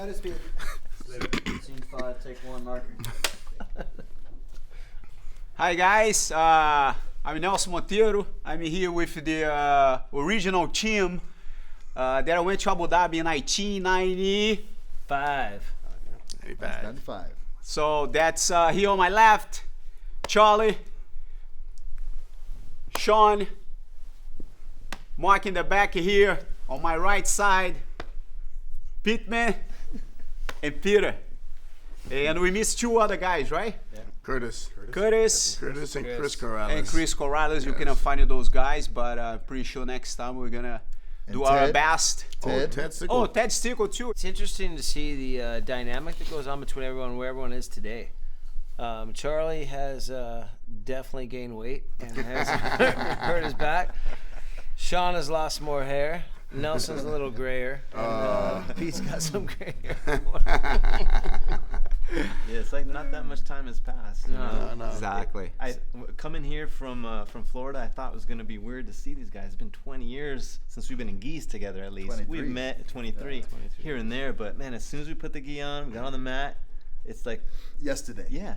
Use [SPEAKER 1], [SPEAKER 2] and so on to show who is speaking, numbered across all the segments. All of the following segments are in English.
[SPEAKER 1] at his feet.
[SPEAKER 2] Scene 5, take 1, marker.
[SPEAKER 3] Hi guys, I'm Nelson Monteiro. I'm here with the original team that I went to Abu Dhabi in 1995.
[SPEAKER 1] 95.
[SPEAKER 3] So that's here on my left, Charlie, Sean, Mark in the back here. On my right side, Pittman and Peter. And we missed 2 other guys, right?
[SPEAKER 4] Yeah.
[SPEAKER 3] Curtis
[SPEAKER 4] and Chris Corrales.
[SPEAKER 3] And Chris Corrales, yes. You cannot find those guys, but I'm pretty sure next time we're gonna do our best.
[SPEAKER 1] Ted
[SPEAKER 3] Stickle. Oh, Ted Stickle too.
[SPEAKER 2] It's interesting to see the dynamic that goes on between everyone and where everyone is today. Charlie has definitely gained weight and has hurt his back. Sean has lost more hair. Nelson's a little grayer. Pete's got some gray hair.
[SPEAKER 5] Yeah, it's like not that much time has passed.
[SPEAKER 3] No. Exactly.
[SPEAKER 5] Coming here from Florida, I thought it was going to be weird to see these guys. It's been 20 years since we've been in gis together, at least.
[SPEAKER 1] 23.
[SPEAKER 5] We've met at 23 here and there, but man, as soon as we put the gi on, we got on the mat, it's like
[SPEAKER 1] yesterday.
[SPEAKER 5] Yeah.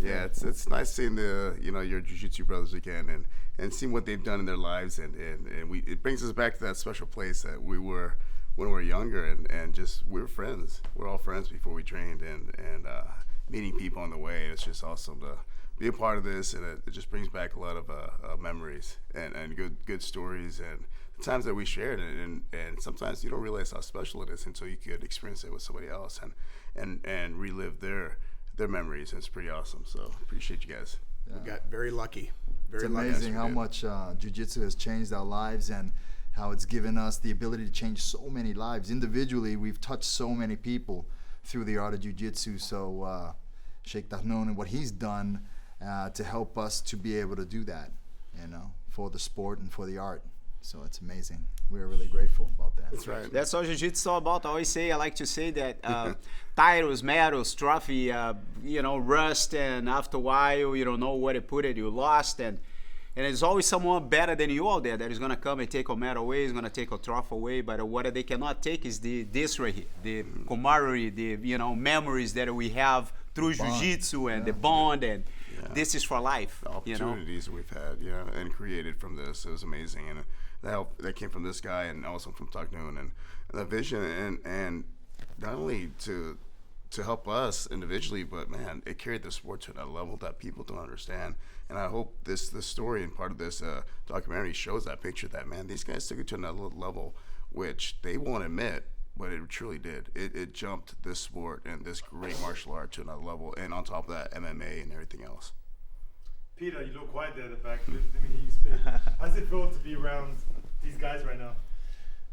[SPEAKER 4] Yeah, it's nice seeing your jiu-jitsu brothers again and seeing what they've done in their lives and it brings us back to that special place that we were when we were younger and just we were friends. We're all friends before we trained and meeting people on the way. It's just awesome to be a part of this, and it just brings back a lot of memories and good stories and the times that we shared and sometimes you don't realize how special it is until you could experience it with somebody else and relive their memories, and it's pretty awesome. So appreciate you guys.
[SPEAKER 6] We got very lucky.
[SPEAKER 1] It's amazing how much jiu-jitsu has changed our lives and how it's given us the ability to change so many lives. Individually, we've touched so many people through the art of jiu-jitsu. So Sheikh Tahnoun and what he's done to help us to be able to do that, for the sport and for the art. So it's amazing. We're really grateful about that.
[SPEAKER 4] That's right.
[SPEAKER 3] That's all jiu-jitsu is all about. I like to say that titles, medals, trophy, rust, and after a while you don't know where to put it, you lost, and there's always someone better than you out there that is going to come and take a medal away, is going to take a trophy away, but what they cannot take is this right here, the camaraderie, the memories that we have through jiu-jitsu and the bond, and this is for life.
[SPEAKER 4] The opportunities we've had, and created from this, it was amazing, and the help that came from this guy and also from Tahnoun and the vision and not only to help us individually, but man, it carried the sport to another level that people don't understand. And I hope this story and part of this documentary shows that picture that, man, these guys took it to another level, which they won't admit, but it truly did. It jumped this sport and this great martial art to another level, and on top of that, MMA and everything else.
[SPEAKER 7] Peter, you look quiet there at the back. Let me hear you speak. How does it feel to be around these guys right now?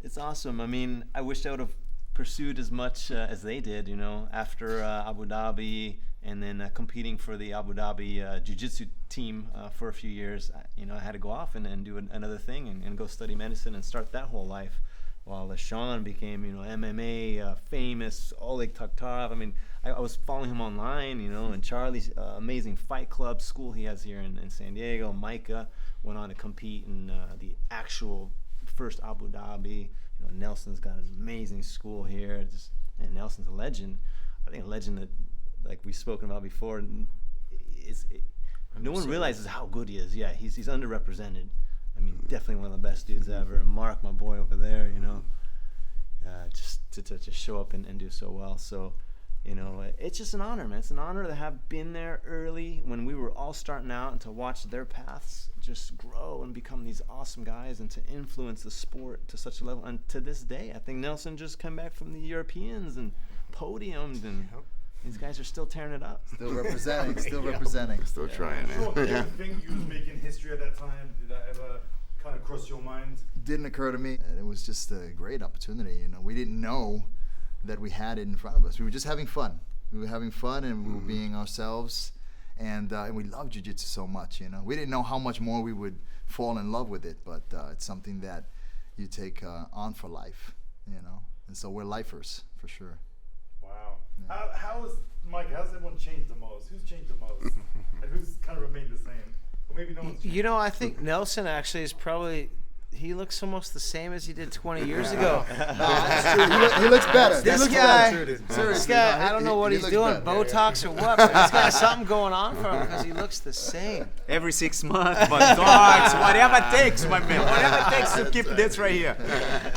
[SPEAKER 5] It's awesome. I mean, I wish I would have pursued as much as they did, after Abu Dhabi and then competing for the Abu Dhabi Jiu-Jitsu team for a few years. I had to go off and do another thing and go study medicine and start that whole life. While Sean became, MMA famous, Oleg Taktarov. I mean, I was following him online, and Charlie's amazing fight club school he has here in San Diego. Micah went on to compete in the actual first Abu Dhabi. Nelson's got his amazing school here. And Nelson's a legend. I think a legend that, like we've spoken about before, no one realizes how good he is. Yeah, he's underrepresented. I mean, definitely one of the best dudes ever. And Mark, my boy over there, just to show up and do so well. So, it's just an honor, man. It's an honor to have been there early when we were all starting out and to watch their paths just grow and become these awesome guys and to influence the sport to such a level. And to this day, I think Nelson just came back from the Europeans and podiumed, and these guys are still tearing it up.
[SPEAKER 1] Still representing.
[SPEAKER 4] Still trying, man.
[SPEAKER 7] Did you think you was making history at that time? Did that ever kind of cross your mind?
[SPEAKER 1] Didn't occur to me. And it was just a great opportunity. We didn't know that we had it in front of us. We were just having fun. We were having fun, and we were being ourselves. And we love jiu-jitsu so much. We didn't know how much more we would fall in love with it, but it's something that you take on for life. And so we're lifers for sure.
[SPEAKER 7] Wow. Yeah. How's everyone changed the most? Who's changed the most? And who's kind of remained the same? Or maybe no one's changed.
[SPEAKER 2] I think Nelson actually is probably he looks almost the same as he did 20 years ago.
[SPEAKER 1] He looks better.
[SPEAKER 2] This guy, I don't know what
[SPEAKER 1] he
[SPEAKER 2] he's
[SPEAKER 1] looks
[SPEAKER 2] doing,
[SPEAKER 1] better.
[SPEAKER 2] Botox or what, but he's got something going on for him because he looks the same.
[SPEAKER 3] Every 6 months, but dogs, whatever it takes, my man. Whatever it takes to keep this right here.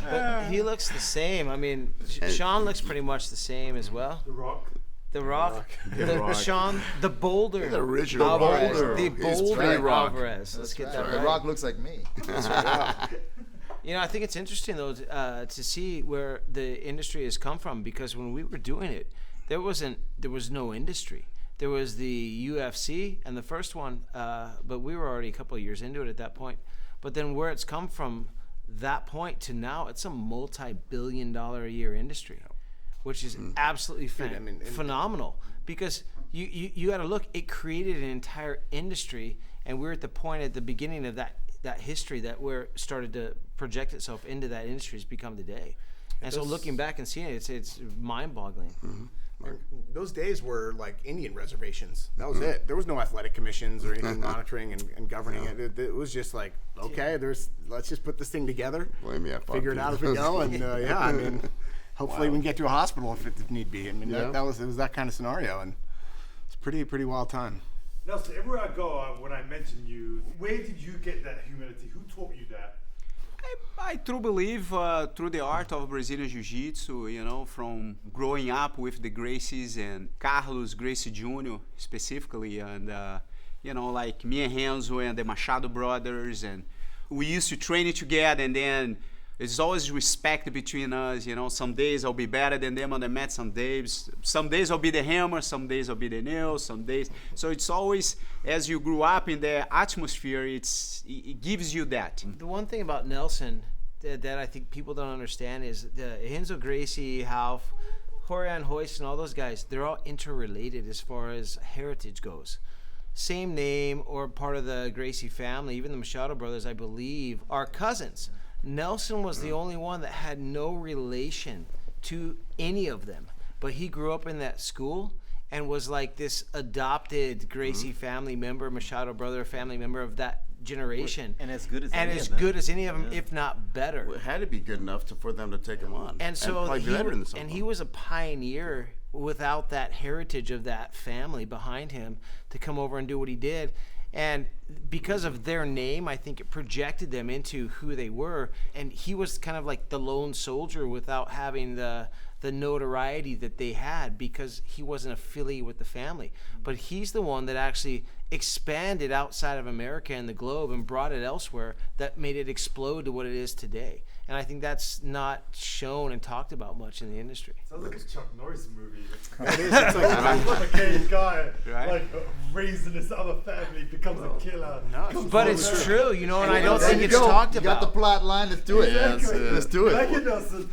[SPEAKER 2] But he looks the same. I mean, Sean looks pretty much the same as well.
[SPEAKER 7] The Rock.
[SPEAKER 2] The Rock, Sean, the Boulder,
[SPEAKER 4] The original
[SPEAKER 2] Alvarez,
[SPEAKER 4] Boulder.
[SPEAKER 2] the
[SPEAKER 4] He's
[SPEAKER 2] Boulder
[SPEAKER 4] pretty Rock.
[SPEAKER 2] Alvarez. Let's get that
[SPEAKER 1] The
[SPEAKER 2] right.
[SPEAKER 1] Rock looks like me.
[SPEAKER 2] You know, I think it's interesting though to see where the industry has come from, because when we were doing it, there was no industry. There was the UFC and the first one, but we were already a couple of years into it at that point. But then where it's come from that point to now, it's a multi-billion-dollar a year industry, which is absolutely phenomenal. Because you got to look, it created an entire industry, and we're at the point at the beginning of that history that we're started to project itself into that industry has become today. And so looking back and seeing it, it's mind-boggling.
[SPEAKER 6] Those days were like Indian reservations. That was it. There was no athletic commissions or anything monitoring and governing it. It was just like, okay, let's just put this thing together,
[SPEAKER 4] Blame me, I fucked
[SPEAKER 6] figure it
[SPEAKER 4] you.
[SPEAKER 6] out as we go, and I mean, hopefully we can get to a hospital if need be. I mean,
[SPEAKER 4] Yeah.
[SPEAKER 6] it was that kind of scenario, and it's pretty wild time.
[SPEAKER 7] Nelson, everywhere I go, when I mention you, where did you get that humility? Who taught you that?
[SPEAKER 3] I truly believe through the art of Brazilian Jiu-Jitsu, you know, from growing up with the Gracies and Carlos Gracie Jr. specifically, and, you know, like me and Renzo and the Machado brothers, and we used to train together, and then there's always respect between us, you know. Some days I'll be better than them on the mat, some days I'll be the hammer, some days I'll be the nail, some days. So it's always, as you grew up in the atmosphere, it gives you that.
[SPEAKER 2] The one thing about Nelson that I think people don't understand is the Renzo Gracie, Half, Horian Hoist, and all those guys, they're all interrelated as far as heritage goes. Same name or part of the Gracie family. Even the Machado brothers, I believe, are cousins. Nelson was the only one that had no relation to any of them, but he grew up in that school and was like this adopted Gracie family member, Machado brother family member of that generation,
[SPEAKER 5] And as good as
[SPEAKER 2] and
[SPEAKER 5] any
[SPEAKER 2] as
[SPEAKER 5] of them.
[SPEAKER 2] good as any of them, if not better.
[SPEAKER 4] It had to be good enough for them to take him on.
[SPEAKER 2] And so
[SPEAKER 4] probably better than some of
[SPEAKER 2] he
[SPEAKER 4] them.
[SPEAKER 2] was a pioneer without that heritage of that family behind him to come over and do what he did. And because of their name, I think it projected them into who they were. And he was kind of like the lone soldier without having the notoriety that they had, because he wasn't affiliated with the family. But he's the one that actually expanded outside of America and the globe and brought it elsewhere, that made it explode to what it is today. And I think that's not shown and talked about much in the industry.
[SPEAKER 7] Sounds like a Chuck Norris movie.
[SPEAKER 6] It is. It's like,
[SPEAKER 7] Like a cave guy,
[SPEAKER 3] Right.
[SPEAKER 7] like raised in this other family, becomes a killer. comes
[SPEAKER 2] But
[SPEAKER 7] over
[SPEAKER 2] it's
[SPEAKER 7] there.
[SPEAKER 2] true, you know, and I don't
[SPEAKER 1] There
[SPEAKER 2] think
[SPEAKER 1] you
[SPEAKER 2] it's
[SPEAKER 1] go.
[SPEAKER 2] talked
[SPEAKER 1] You got
[SPEAKER 2] about.
[SPEAKER 1] the plot line. Let's do it.
[SPEAKER 7] Exactly.
[SPEAKER 1] Let's do it.
[SPEAKER 7] Like it, Nelson.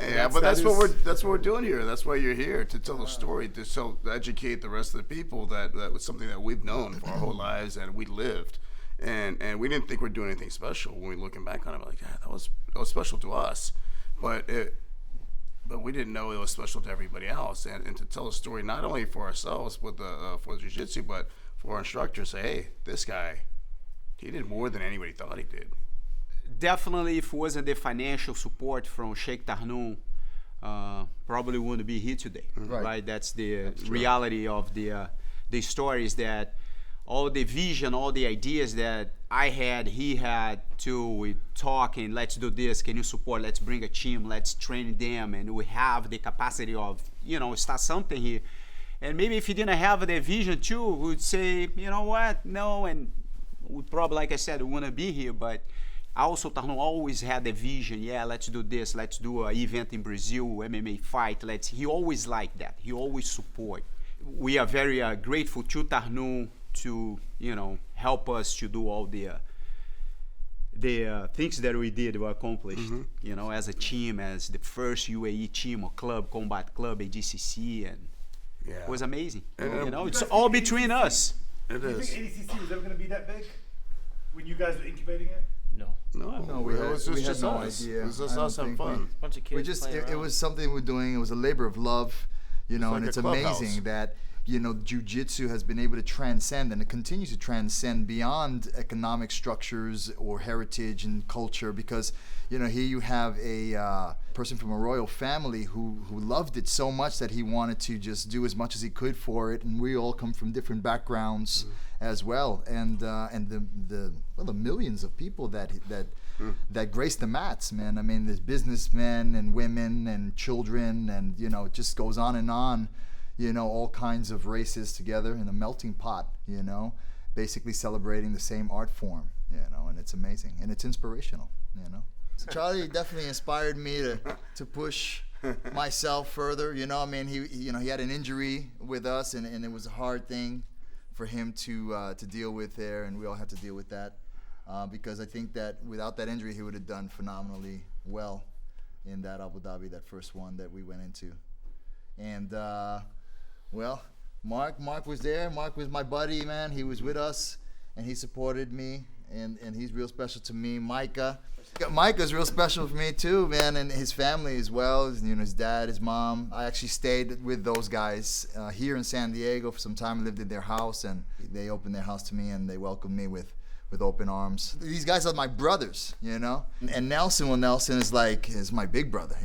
[SPEAKER 4] Yeah, but that's what we're doing here. That's why you're here, to tell a story, to educate the rest of the people that was something that we've known for our whole lives and we lived, and we didn't think we're doing anything special. When we looking back on it, we're like, yeah, that was special to us, but we didn't know it was special to everybody else. And to tell a story not only for ourselves with for jiu-jitsu, but for our instructors, say, hey, this guy, he did more than anybody thought he did.
[SPEAKER 3] Definitely, if it wasn't the financial support from Sheikh Tarnoon, probably wouldn't be here today. Right? That's the reality of the story, is that all the vision, all the ideas that I had, he had too. We talking, let's do this, can you support, let's bring a team, let's train them, and we have the capacity of, you know, start something here. And maybe if he didn't have the vision too, we would say, you know what, no, and we probably, like I said, we wouldn't be here. But also Tarnoon always had the vision, yeah, let's do this, let's do an event in Brazil, MMA fight, he always liked that, he always support. We are very grateful to Tarnoon to, you know, help us to do all the things that we did were accomplished, you know, as a team, as the first UAE team or club, combat club, ADCC, and it was amazing. You know, it's all between us.
[SPEAKER 4] It
[SPEAKER 7] Do you
[SPEAKER 4] is.
[SPEAKER 7] think ADCC was ever going to be that big when you guys were incubating it?
[SPEAKER 2] No.
[SPEAKER 1] No, we had
[SPEAKER 4] was
[SPEAKER 1] no
[SPEAKER 4] us.
[SPEAKER 1] idea.
[SPEAKER 4] It was just
[SPEAKER 1] I don't
[SPEAKER 4] us having
[SPEAKER 1] think
[SPEAKER 4] fun.
[SPEAKER 2] Bunch of kids
[SPEAKER 1] We just
[SPEAKER 2] playing
[SPEAKER 1] it
[SPEAKER 2] around.
[SPEAKER 1] was something we're doing. It was a labor of love, you know,
[SPEAKER 4] like
[SPEAKER 1] and
[SPEAKER 4] a
[SPEAKER 1] it's
[SPEAKER 4] clubhouse.
[SPEAKER 1] amazing that, jiu-jitsu has been able to transcend, and it continues to transcend beyond economic structures or heritage and culture, because here you have a person from a royal family who loved it so much that he wanted to just do as much as he could for it, and we all come from different backgrounds as well, and the millions of people that grace the mats, man. I mean, there's businessmen and women and children, and it just goes on and on. All kinds of races together in a melting pot, basically celebrating the same art form, and it's amazing and it's inspirational, So Charlie definitely inspired me to push myself further, I mean, he had an injury with us, and it was a hard thing for him to deal with there, and we all had to deal with that, because I think that without that injury, he would have done phenomenally well in that Abu Dhabi, that first one that we went into. And well, Mark was there. Mark was my buddy, man. He was with us, and he supported me, and he's real special to me. Micah's real special for me too, man, and his family as well. His dad, his mom. I actually stayed with those guys here in San Diego for some time. I lived in their house, and they opened their house to me, and they welcomed me with open arms. These guys are my brothers, And Nelson is my big brother,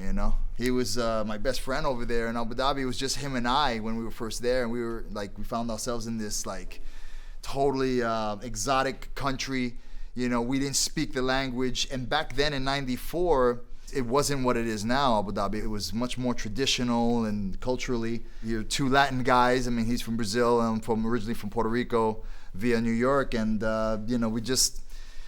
[SPEAKER 1] He was my best friend over there in Abu Dhabi. It was just him and I when we were first there, and we found ourselves in this totally exotic country. We didn't speak the language, and back then in '94, it wasn't what it is now, Abu Dhabi. It was much more traditional and culturally. You're two Latin guys. I mean, he's from Brazil, and I'm originally from Puerto Rico via New York, and we just,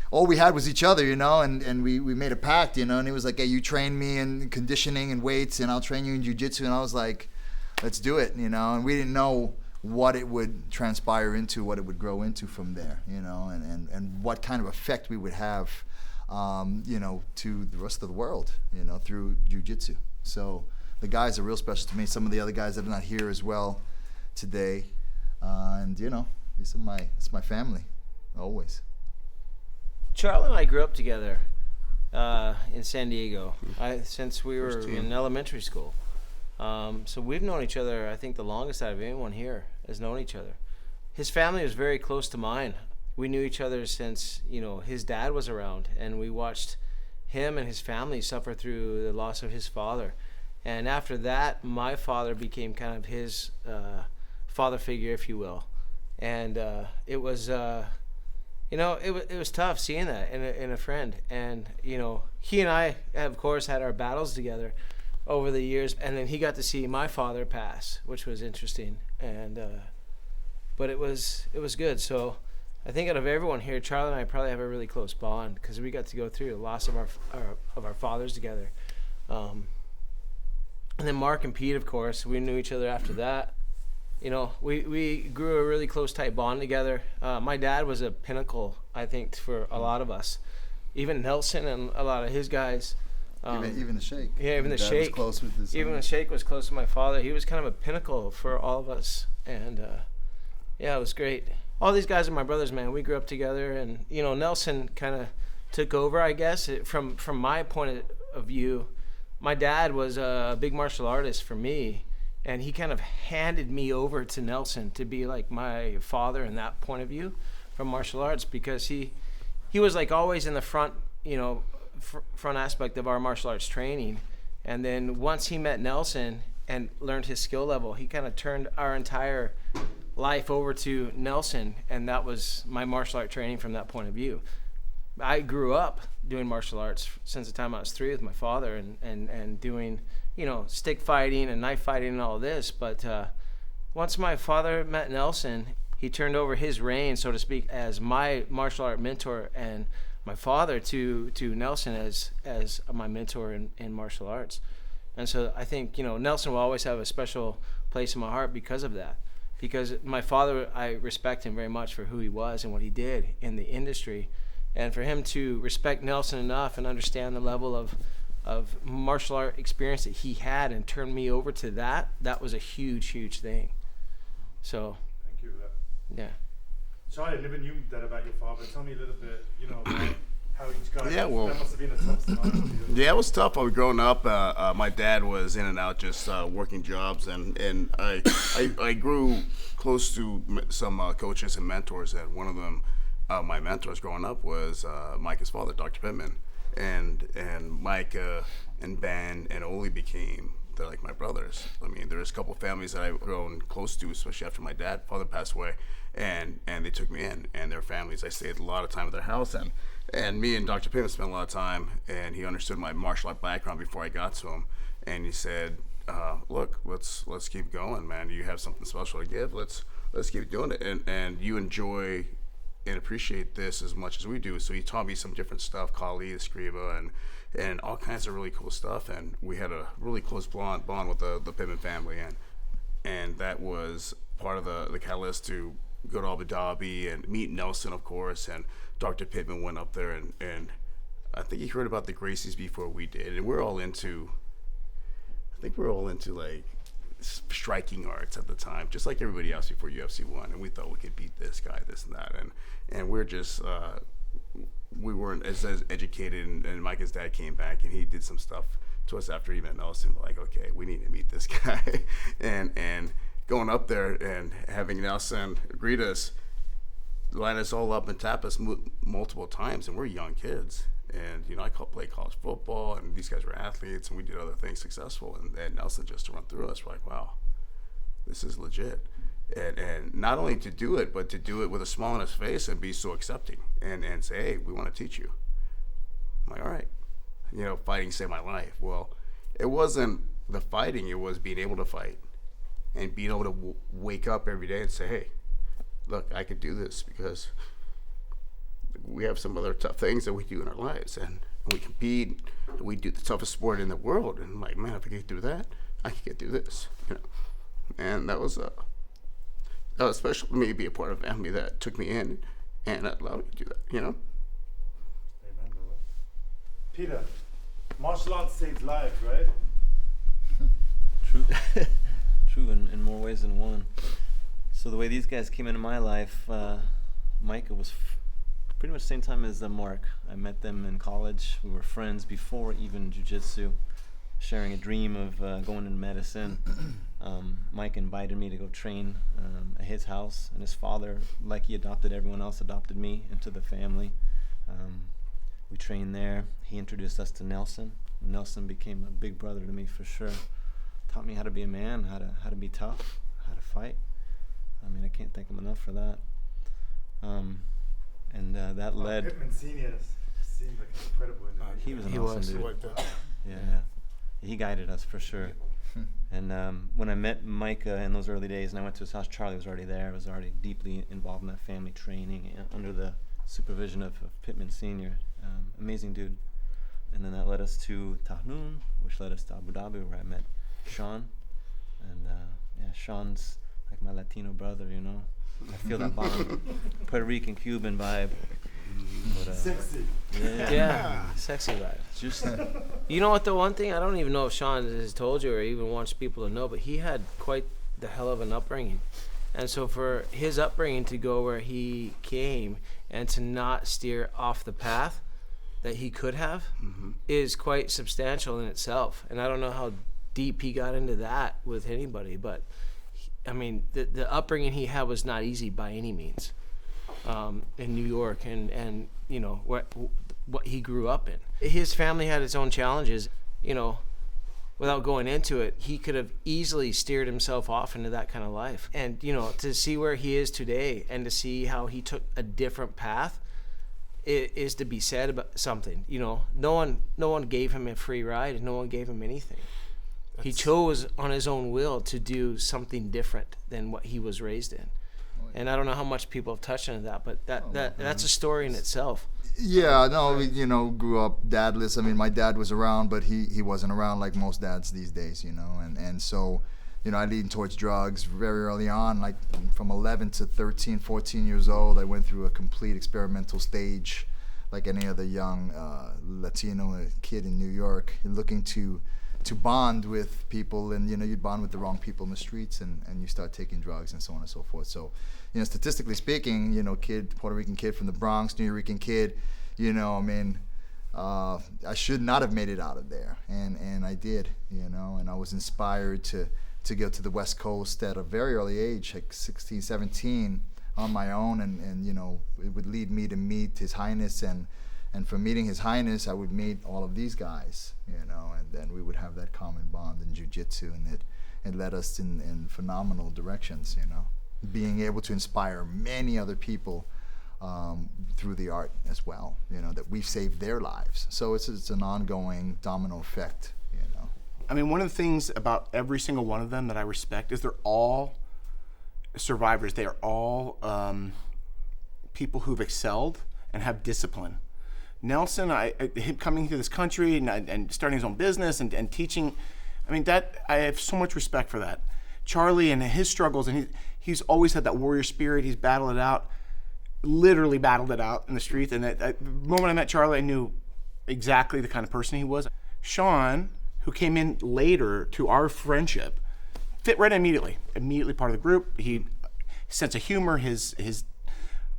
[SPEAKER 1] all we had was each other, and we made a pact, and he was like, hey, you train me in conditioning and weights, and I'll train you in jiu-jitsu, and I was like, let's do it, and we didn't know what it would transpire into, what it would grow into from there, and what kind of effect we would have, to the rest of the world, through jiu-jitsu. So the guys are real special to me. Some of the other guys that are not here as well today, and it's my family, always.
[SPEAKER 2] Charlie and I grew up together in San Diego since we were in elementary school. So we've known each other, I think the longest out of anyone here has known each other. His family was very close to mine. We knew each other since, his dad was around, and we watched him and his family suffer through the loss of his father. And after that, my father became kind of his father figure, if you will. And it was it was tough seeing that in a friend. And he and I, of course, had our battles together over the years, and then he got to see my father pass, which was interesting. And but it was good. So I think out of everyone here, Charlie and I probably have a really close bond, because we got to go through the loss of our fathers together. And then Mark and Pete, of course, we knew each other after that. We grew a really close, tight bond together. My dad was a pinnacle, I think, for a lot of us. Even Nelson and a lot of his guys.
[SPEAKER 1] Even the Sheikh.
[SPEAKER 2] Yeah, even the Sheikh.
[SPEAKER 1] Was close with his
[SPEAKER 2] even the Sheikh was close to my father. He was kind of a pinnacle for all of us. And, it was great. All these guys are my brothers, man. We grew up together. And, Nelson kind of took over, I guess. From my point of view, my dad was a big martial artist for me. And he kind of handed me over to Nelson to be like my father in that point of view from martial arts, because he was like always in the front, front aspect of our martial arts training. And then once he met Nelson and learned his skill level, he kind of turned our entire life over to Nelson, and that was my martial art training from that point of view. I grew up doing martial arts since the time I was 3 with my father, and doing stick fighting and knife fighting and all this. But once my father met Nelson, he turned over his reign, so to speak, as my martial art mentor, and my father to Nelson as my mentor in martial arts. And so I think Nelson will always have a special place in my heart because of that. Because my father, I respect him very much for who he was and what he did in the industry. And for him to respect Nelson enough and understand the level of martial art experience that he had and turn me over to that was a huge thing. So
[SPEAKER 7] thank you for that.
[SPEAKER 2] Yeah.
[SPEAKER 7] Charlie, I never knew that about your father. Tell me a little bit, about how each guy.
[SPEAKER 4] Yeah, well-
[SPEAKER 7] that must have been a tough scenario.
[SPEAKER 4] Yeah, it was tough. I was growing up. My dad was in and out, just working jobs, and I grew close to some coaches and mentors. And one of them, my mentors growing up, was Micah's father, Dr. Pittman, and Micah and Ben and Oli became like my brothers. I mean, there's a couple families that I've grown close to, especially after my father passed away, and they took me in, and their families. I stayed a lot of time at their house, and me and Dr. Pittman spent a lot of time, and he understood my martial art background before I got to him, and he said, look, let's keep going, man. You have something special to give. Let's keep doing it, and you enjoy and appreciate this as much as we do. So he taught me some different stuff, Kali, Escriva, and all kinds of really cool stuff. And we had a really close bond with the Pittman family, and that was part of the catalyst to go to Abu Dhabi and meet Nelson, of course. And Dr. Pittman went up there, and I think he heard about the Gracies before we did, and we're all into like striking arts at the time, just like everybody else before UFC 1, and we thought we could beat this guy, this and that, and we're just we weren't as educated, and Micah's dad came back and he did some stuff to us after he met Nelson, like, okay, we need to meet this guy, and going up there and having Nelson greet us, line us all up and tap us multiple times, and we're young kids. And, you know, I played college football, and these guys were athletes, and we did other things successful. And Nelson just to run through us, we're like, wow, this is legit. And not only to do it, but to do it with a smile on his face and be so accepting and say, hey, we want to teach you. I'm like, all right. You know, fighting saved my life. Well, it wasn't the fighting, it was being able to fight and being able to wake up every day and say, hey, look, I could do this because we have some other tough things that we do in our lives, and we compete, and we do the toughest sport in the world, and I'm like, man, if I could do that, I could get through this, you know. And that was special to me to be a part of a family that took me in and allowed me to do that, you know.
[SPEAKER 7] Amen, brother. Peter, martial arts saves lives, right?
[SPEAKER 5] True. True in more ways than one. So the way these guys came into my life, Micah was pretty much the same time as Mark. I met them in college. We were friends before even jiu-jitsu, sharing a dream of going into medicine. Mike invited me to go train at his house, and his father, like he adopted everyone else, adopted me into the family. We trained there. He introduced us to Nelson. Nelson became a big brother to me for sure. Taught me how to be a man, how to be tough, how to fight. I mean, I can't thank him enough for that. And that led.
[SPEAKER 7] Pittman Senior seemed like an incredible individual.
[SPEAKER 5] He was an awesome dude. Yeah, he guided us for sure. And when I met Micah in those early days, and I went to his house, Charlie was already there. I was already deeply involved in that family training under the supervision of Pittman Senior. Amazing dude. And then that led us to Tahnoon, which led us to Abu Dhabi, where I met Sean. And Sean's like my Latino brother, you know. I feel that bond, Puerto Rican, Cuban vibe. But,
[SPEAKER 7] Sexy.
[SPEAKER 2] Yeah, sexy vibe.
[SPEAKER 5] Just
[SPEAKER 2] You know what, the one thing, I don't even know if Sean has told you or even wants people to know, but he had quite the hell of an upbringing. And so for his upbringing to go where he came and to not steer off the path that he could have is quite substantial in itself. And I don't know how deep he got into that with anybody, but I mean, the upbringing he had was not easy by any means in New York and you know, what he grew up in. His family had its own challenges, you know. Without going into it, he could have easily steered himself off into that kind of life. And, you know, to see where he is today and to see how he took a different path is to be said about something. You know, no one gave him a free ride. No one gave him anything. He chose on his own will to do something different than what he was raised in. And I don't know how much people have touched on that, but that's a story in itself.
[SPEAKER 1] Yeah, no, we, you know, grew up dadless. I mean, my dad was around, but he wasn't around like most dads these days, you know. And so, you know, I leaned towards drugs very early on, like from 11 to 13, 14 years old. I went through a complete experimental stage like any other young Latino kid in New York, looking to bond with people, and, you know, you'd bond with the wrong people in the streets, and you start taking drugs and so on and so forth. So, you know, statistically speaking, you know, Puerto Rican kid from the Bronx, New York kid, you know, I mean, I should not have made it out of there, and I did, you know, and I was inspired to go to the West Coast at a very early age, like 16, 17, on my own, and you know, it would lead me to meet His Highness, and from meeting His Highness, I would meet all of these guys, you know, and then we would have that common bond in jiu-jitsu, and it led us in phenomenal directions, you know, being able to inspire many other people through the art as well, you know, that we've saved their lives. So it's an ongoing domino effect, you know.
[SPEAKER 6] I mean, one of the things about every single one of them that I respect is they're all survivors. They are all people who've excelled and have discipline. Nelson, him coming to this country and starting his own business and teaching, I mean, that I have so much respect for that. Charlie and his struggles, and he's always had that warrior spirit. He's battled it out, literally battled it out in the streets. And the moment I met Charlie, I knew exactly the kind of person he was. Sean, who came in later to our friendship, fit right immediately part of the group. His sense of humor, his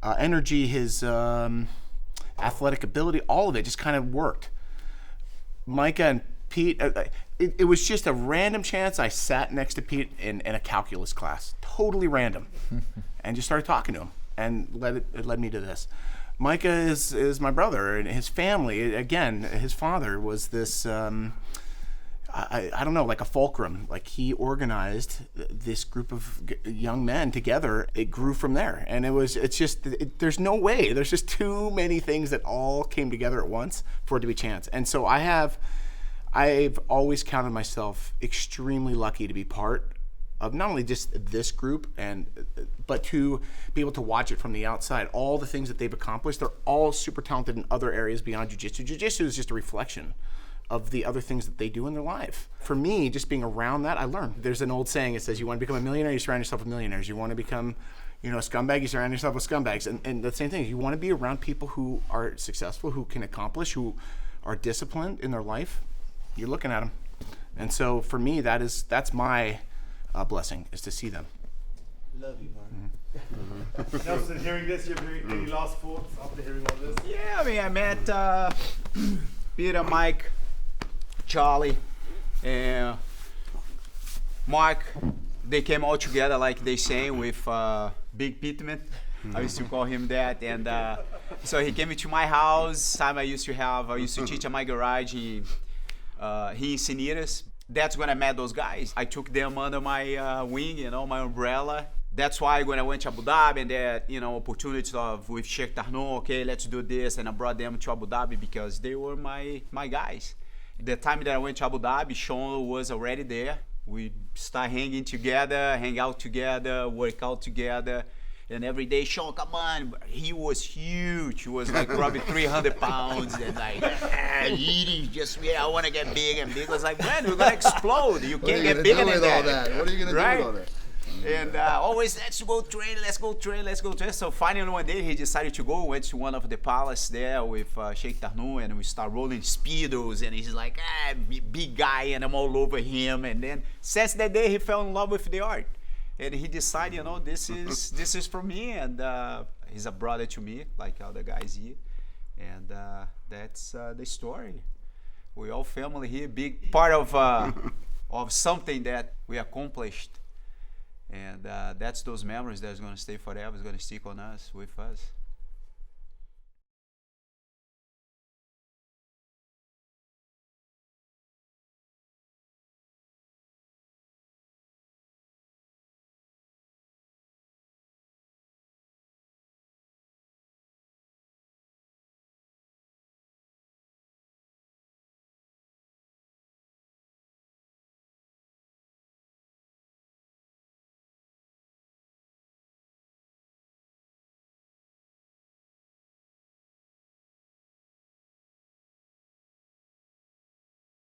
[SPEAKER 6] energy, his athletic ability, all of it just kind of worked. Micah and Pete, it was just a random chance. I sat next to Pete in a calculus class, totally random, and just started talking to him, and it led me to this. Micah is my brother, and his family, again, his father was this, I don't know, like a fulcrum. Like, he organized this group of young men together. It grew from there, and there's no way. There's just too many things that all came together at once for it to be chance. And so I've always counted myself extremely lucky to be part of not only just this group, but to be able to watch it from the outside. All the things that they've accomplished, they're all super talented in other areas beyond jiu-jitsu. Jiu-jitsu is just a reflection of the other things that they do in their life. For me, just being around that, I learned. There's an old saying, it says, you want to become a millionaire, you surround yourself with millionaires. You want to become, you know, a scumbag, you surround yourself with scumbags. And the same thing, you want to be around people who are successful, who can accomplish, who are disciplined in their life. You're looking at them. And so for me, that's my blessing, is to see them.
[SPEAKER 5] Love you, Mark.
[SPEAKER 7] Nelson, hearing this, you have any last thoughts after hearing all this?
[SPEAKER 3] Yeah, I mean, I met Peter, Mike, Charlie, and Mark. They came all together, like they say, with Big Pittman. I used to call him that. And so he came into my house. Time I used to teach at my garage. He in Encinitas. That's when I met those guys. I took them under my wing, you know, my umbrella. That's why when I went to Abu Dhabi and that, you know, opportunities with Sheikh Tarnoon, okay, let's do this, and I brought them to Abu Dhabi because they were my guys. The time that I went to Abu Dhabi, Sean was already there. We start hanging together, hang out together, work out together. And every day, Sean, come on. He was huge. He was like probably 300 pounds and like eating. I want to get big and big. I was like, man, we're going to explode. You can't get bigger than that.
[SPEAKER 1] What are you going to do with all that?
[SPEAKER 3] And always, let's go train. So finally one day he decided to go. Went to one of the palace there with Sheikh Tarnoon, and we start rolling speedos. And he's like, big guy, and I'm all over him. And then since that day he fell in love with the art, and he decided, you know, this is for me. And he's a brother to me, like other guys here. And that's the story. We all family here, big part of something that we accomplished. And that's those memories that's going to stay forever. It's going to stick on us, with us.